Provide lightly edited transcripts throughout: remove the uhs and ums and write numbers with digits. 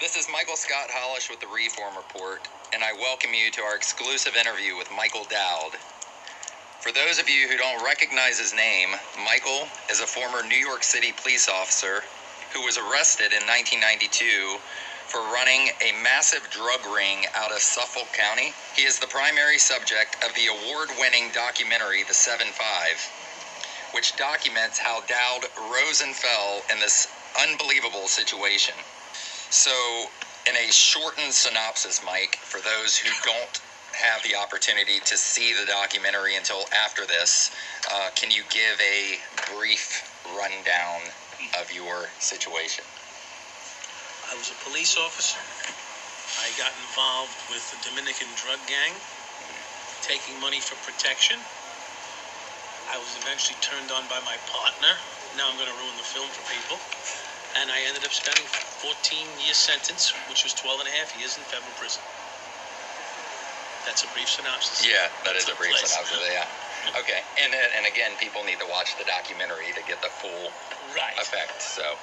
This is Michael Scott Hollash with the Reform Report, and I welcome you to our exclusive interview with Michael Dowd. For those of you who don't recognize his name, Michael is a former New York City police officer who was arrested in 1992 for running a massive drug ring out of Suffolk County. He is the primary subject of the award-winning documentary, The 7-5, which documents how Dowd rose and fell in this unbelievable situation. So, in a shortened synopsis, Mike, for those who don't have the opportunity to see the documentary until after this, can you give a brief rundown of your situation? I was a police officer. I got involved with the Dominican drug gang, taking money for protection. I was eventually turned on by my partner. Now I'm going to ruin the film for people. And I ended up spending a 14-year sentence, which was 12 and a half years in federal prison. That's a brief synopsis. Yeah, that is a brief synopsis, yeah. Okay, and again, people need to watch the documentary to get the full effect. So,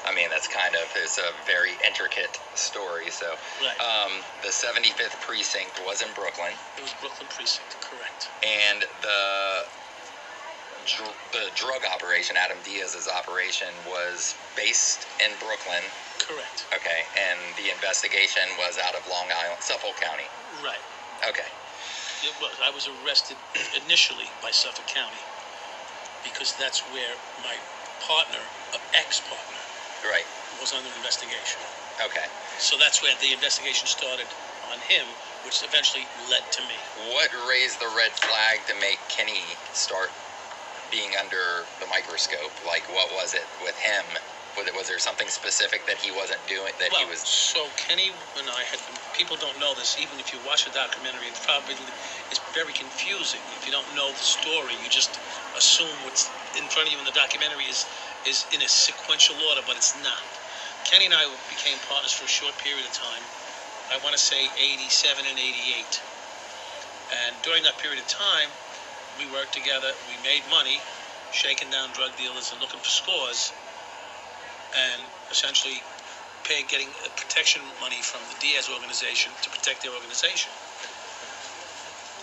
I mean, that's it's a very intricate story. So, the 75th Precinct was in Brooklyn. It was Brooklyn Precinct, correct. And the drug operation, Adam Diaz's operation, was based in Brooklyn. Correct. Okay, and the investigation was out of Long Island, Suffolk County. Right. Okay. It was. I was arrested initially by Suffolk County because that's where my partner, ex-partner, was under investigation. Okay. So that's where the investigation started on him, which eventually led to me. What raised the red flag to make Kenny start being under the microscope? Like, what was it with him? Was there something specific that he wasn't doing, that he was... So Kenny and I had been, people don't know this, even if you watch the documentary, it's very confusing. If you don't know the story, you just assume what's in front of you in the documentary is in a sequential order, but it's not. Kenny and I became partners for a short period of time. I want to say 87 and 88. And during that period of time, we worked together, we made money, shaking down drug dealers and looking for scores, and essentially getting protection money from the Diaz organization to protect their organization.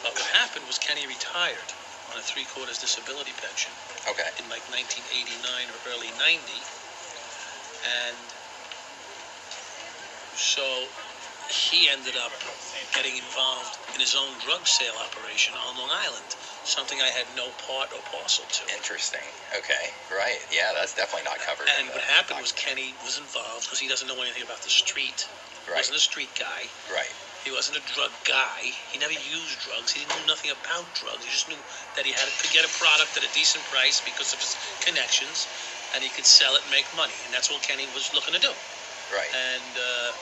But what happened was Kenny retired on a 3/4 disability pension in like 1989 or early 90. And so he ended up getting involved in his own drug sale operation on Long Island, something I had no part or parcel to. Interesting. Okay. Right. Yeah, that's definitely not covered. And what happened was Kenny was involved because he doesn't know anything about the street. He wasn't a street guy. Right. He wasn't a drug guy. He never used drugs. He knew nothing about drugs. He just knew that he could get a product at a decent price because of his connections, and he could sell it and make money. And that's what Kenny was looking to do. Right. And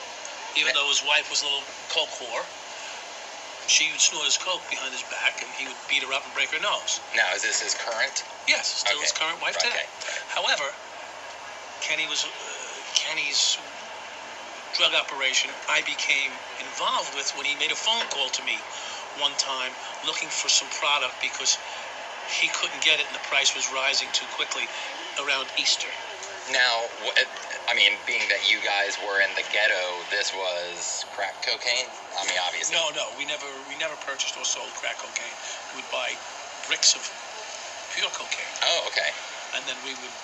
even though his wife was a little coke whore, she would snort his coke behind his back, and he would beat her up and break her nose. Now, is this his current? Yes, still his current wife today. Okay. However, Kenny's drug operation I became involved with when he made a phone call to me one time looking for some product because he couldn't get it and the price was rising too quickly around Easter. Now, I mean, being that you guys were in the ghetto, this was crack cocaine? I mean, obviously. No, we never purchased or sold crack cocaine. We would buy bricks of pure cocaine. Oh, okay. And then we would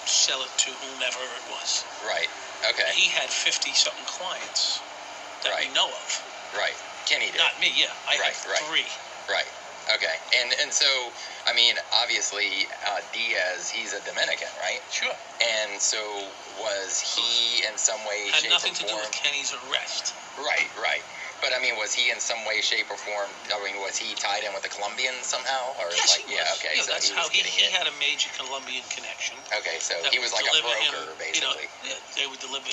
sell it to whomever it was. Right. Okay. He had 50-something clients that we know of. Right. Kenny did. Not me, yeah. I had 3. Right. Okay. And so, I mean, obviously, Diaz, he's a Dominican, right? Sure. And so was he in some way, shape, or form... Had nothing to do with Kenny's arrest. Right. But, I mean, was he in some way, shape, or form... I mean, was he tied in with the Colombians somehow? Or yes, he was. Yeah, okay. Yeah, so that's how he had a major Colombian connection. Okay, so he was like a broker, basically. They would deliver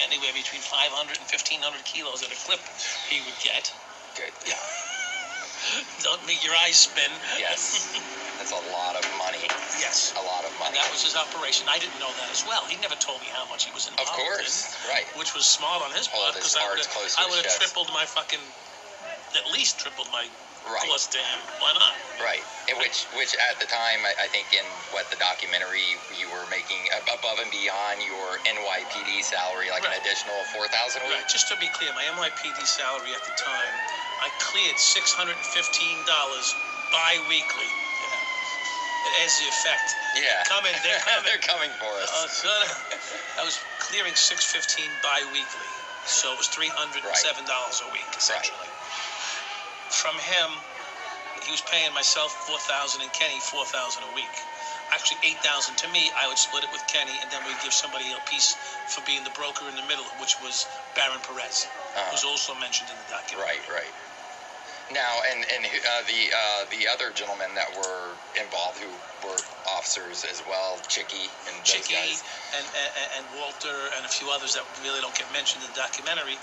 anywhere between 500 and 1,500 kilos at a clip he would get. Good. Yeah. Don't make your eyes spin. Yes. That's a lot of money. Yes. A lot of money. And that was his operation. I didn't know that as well. He never told me how much he was involved in. Of course. Right. Which was smart on his part, because I would have tripled my at least tripled my Right. Plus, damn, why not? Right. And which at the time, I think in what the documentary, you were making above and beyond your NYPD salary, like Right. an additional $4,000 a week. Right. Just to be clear, my NYPD salary at the time, I cleared $615 bi-weekly. It has the effect. Yeah. Coming, they're coming. They're coming for us. So I was clearing $615 bi-weekly, so it was $307 a week essentially. Right. From him, he was paying myself $4,000 and Kenny $4,000 a week. Actually, $8,000 to me. I would split it with Kenny, and then we'd give somebody a piece for being the broker in the middle, which was Baron Perez, who's also mentioned in the documentary. Right. Now, and the other gentlemen that were involved, who were officers as well, Chicky and those guys. and Walter and a few others that really don't get mentioned in the documentary.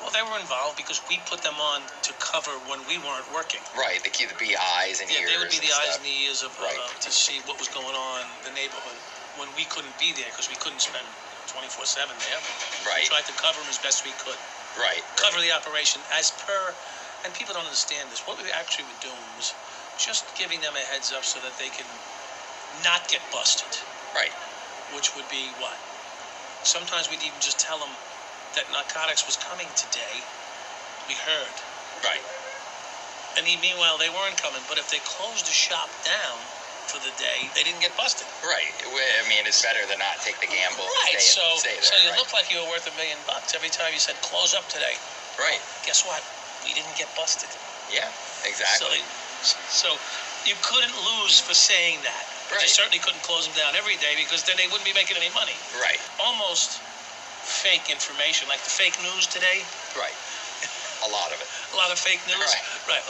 Well, they were involved because we put them on to cover when we weren't working. Right, the be eyes and ears. They would be the eyes stuff. and the ears of to see what was going on in the neighborhood when we couldn't be there because we couldn't spend 24/7 there. Right. We tried to cover them as best we could. Right. Cover the operation as per, and people don't understand this. What we actually were doing was just giving them a heads up so that they can not get busted. Right. Which would be what? Sometimes we'd even just tell them that narcotics was coming today. We heard. Right. And meanwhile, they weren't coming. But if they closed the shop down for the day, they didn't get busted. Right. I mean, it's better to not take the gamble. Right. Stay there, so you right? looked like you were worth $1 million every time you said close up today. Right. Guess what? We didn't get busted. Yeah. Exactly. So you couldn't lose for saying that. But you certainly couldn't close them down every day because then they wouldn't be making any money. Right. Almost fake information, like the fake news today. Right. A lot of it. A lot of fake news. Right.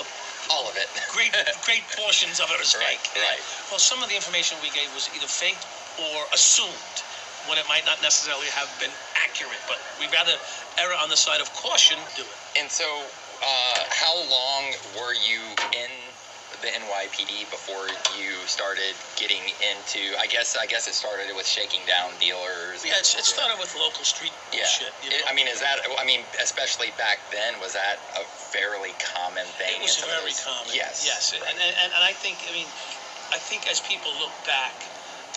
All of it. Great portions of it is fake. Right. Well, some of the information we gave was either faked or assumed, when it might not necessarily have been accurate. But we'd rather err on the side of caution. Do it. And so, how long were you in the NYPD before you started getting into? I guess it started with shaking down dealers. Yeah, it started with local street shit. You know? I mean, especially back then, was that a fairly common thing? It was very common. Yes. Right. And I think as people look back,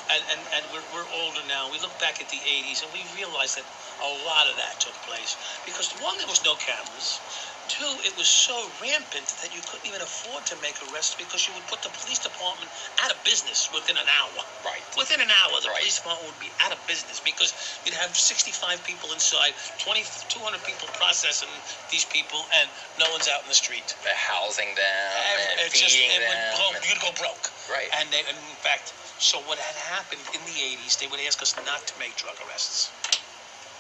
and we're older now, we look back at the 80s and we realize that a lot of that took place because one, there was no cameras. Two, it was so rampant that you couldn't even afford to make arrests because you would put the police department out of business within an hour. Right. Within an hour, the police department would be out of business because you'd have 65 people inside, 200 people processing these people, and no one's out in the street. Housing them and feeding them. You'd go broke. Right. And in fact, so what had happened in the 80s, they would ask us not to make drug arrests.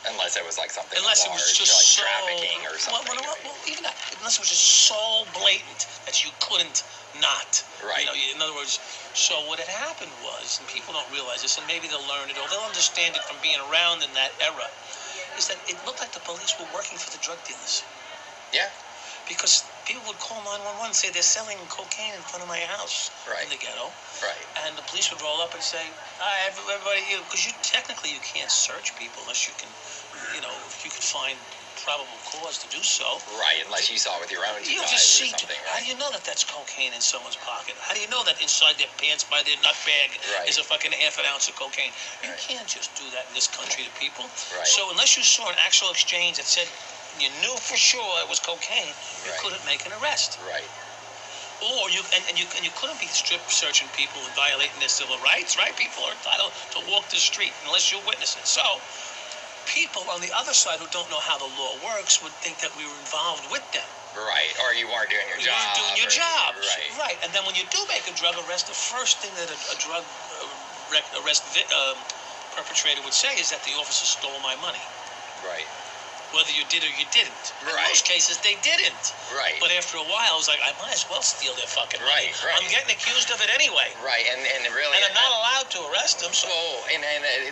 Unless it was like something unless large, it was just like trafficking or something. Well, even that. Unless it was just so blatant that you couldn't not. Right. In other words, so what had happened was, and people don't realize this, and maybe they'll learn it or they'll understand it from being around in that era, is that it looked like the police were working for the drug dealers. Yeah. Because people would call 911 and say they're selling cocaine in front of my house in the ghetto. Right. And the police would roll up and say, "Hi, everybody," because you can't search people unless you can, if you could find probable cause to do so. Right, unless you saw it with your own two eyes just see. or something. How do you know that that's cocaine in someone's pocket? How do you know that inside their pants by their nut bag is a fucking half an ounce of cocaine? You can't just do that in this country to people. Right. So unless you saw an actual exchange that said you knew for sure it was cocaine, you couldn't make an arrest. Right. Or you couldn't be strip searching people and violating their civil rights, right? People are entitled to walk the street unless you witness it. So people on the other side who don't know how the law works would think that we were involved with them. Right. Or you weren't doing your job. You weren't doing your job. Right. And then when you do make a drug arrest, the first thing that a drug arrest perpetrator would say is that the officer stole my money. Right. Whether you did or you didn't. Right. In most cases, they didn't. Right. But after a while, I was like, I might as well steal their fucking money. Right. I'm getting accused of it anyway. Right. And really. And I'm not allowed to arrest them. So. Well, and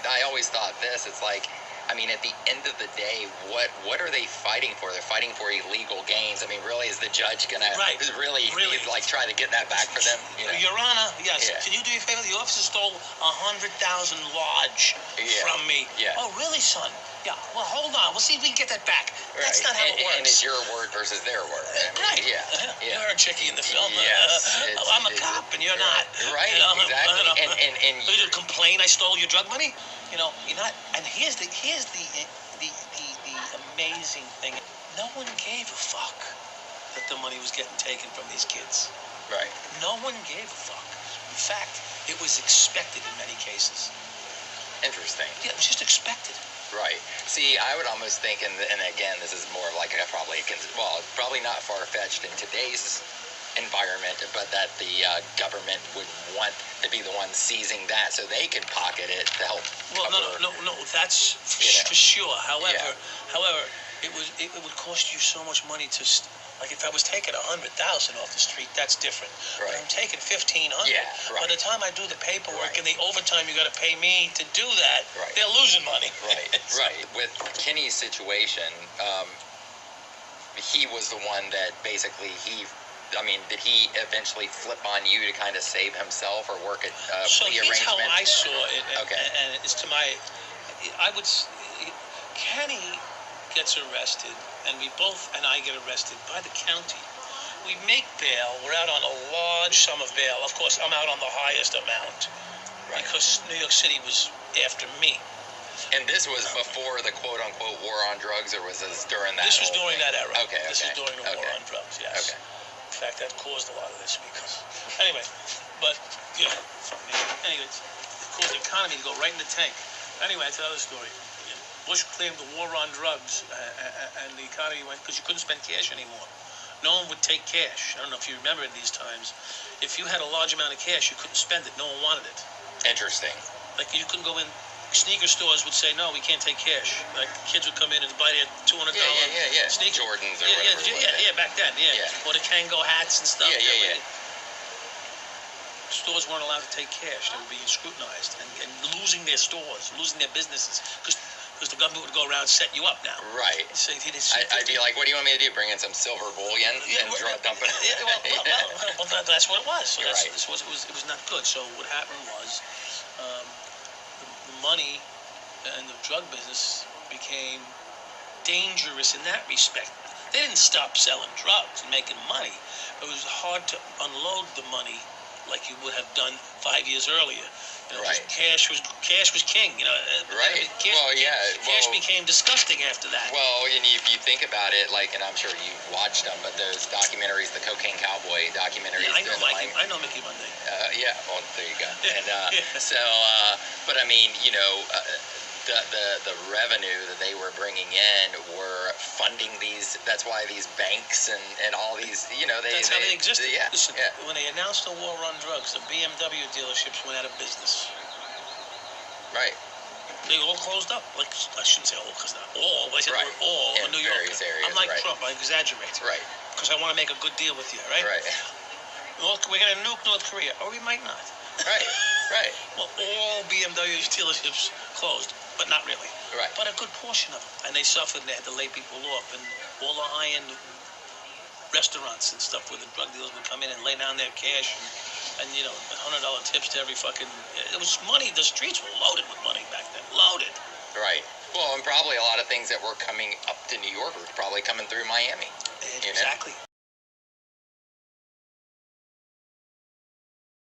I always thought this. It's like, I mean, at the end of the day, what are they fighting for? They're fighting for illegal gains. I mean, really, is the judge gonna really like try to get that back for them? You know? Your Honor, yes. Yeah. Can you do me a favor? The officer stole 100,000 large from me. Yeah. Oh, really, son? Yeah. Well, hold on. We'll see if we can get that back. That's not how it works. And it's your word versus their word. I mean, Right. Yeah. You're a chickie in the film. Yes. I'm a cop and you're not. Right. You know, Exactly. And you did complain I stole your drug money? You know, you're not. And here's the amazing thing. No one gave a fuck that the money was getting taken from these kids. Right. No one gave a fuck. In fact, it was expected in many cases. Interesting. Yeah, it was just expected. Right. See, I would almost think, and again, this is more like probably not far-fetched in today's environment, but that the government would want to be the one seizing that so they can pocket it to help. Well, no, that's for sure. However, it would cost you so much money to. Like if I was taking 100,000 off the street, that's different. Right. But I'm taking 1,500. Yeah, right. By the time I do the paperwork and the overtime you got to pay me to do that, they're losing money. Right, right. With Kenny's situation, he was the one that basically did he eventually flip on you to kind of save himself or work at so plea here's how arrangement? I saw it. And it's Kenny gets arrested, and I get arrested by the county. We make bail. We're out on a large sum of bail. Of course, I'm out on the highest amount because New York City was after me. And this was before the quote-unquote war on drugs, or was this during that? This was during that era. Okay. This was during the war on drugs, yes. Okay. In fact, that caused a lot of this because... Anyway, but, it caused the economy to go right in the tank. Anyway, that's another story. Bush claimed the war on drugs, and the economy went... Because you couldn't spend cash anymore. No one would take cash. I don't know if you remember in these times. If you had a large amount of cash, you couldn't spend it. No one wanted it. Interesting. Like, you couldn't go in... Sneaker stores would say, no, we can't take cash. Like, kids would come in and buy their $200 sneakers. Jordans or whatever. Back then, Or the Kango hats and stuff. Yeah. Stores weren't allowed to take cash. They were being scrutinized and losing their stores, losing their businesses. Because the government would go around and set you up now. Right. So I'd be like, what do you want me to do? Bring in some silver bullion and dump it? Well, that's what it was. So right. It was not good. So what happened was the money and the drug business became dangerous in that respect. They didn't stop selling drugs and making money. It was hard to unload the money like you would have done 5 years earlier. Cash was king. Right. Cash became disgusting after that. Well, and if you think about it, and I'm sure you watched them, but those documentaries, the Cocaine Cowboy documentaries. Yeah, I know Mickey Monday. Well, there you go. And but I mean, the revenue that they were bringing in were funding these. That's why these banks and all these, That's how they existed. Listen, Yeah. When they announced the war on drugs, the BMW dealerships went out of business. Right. They all closed up. Like, I shouldn't say all, because not all. But I said all in New York. Areas, I'm like Trump. I exaggerate. Right. Because I want to make a good deal with you, right? Right. Look, we're going to nuke North Korea. Or we might not. Right. Well, all BMW dealerships closed. But not really. Right. But a good portion of them. And they suffered and they had to lay people off. And all the high-end restaurants and stuff where the drug dealers would come in and lay down their cash and $100 tips to every fucking... It was money. The streets were loaded with money back then. Loaded. Right. Well, and probably a lot of things that were coming up to New York were probably coming through Miami. Exactly.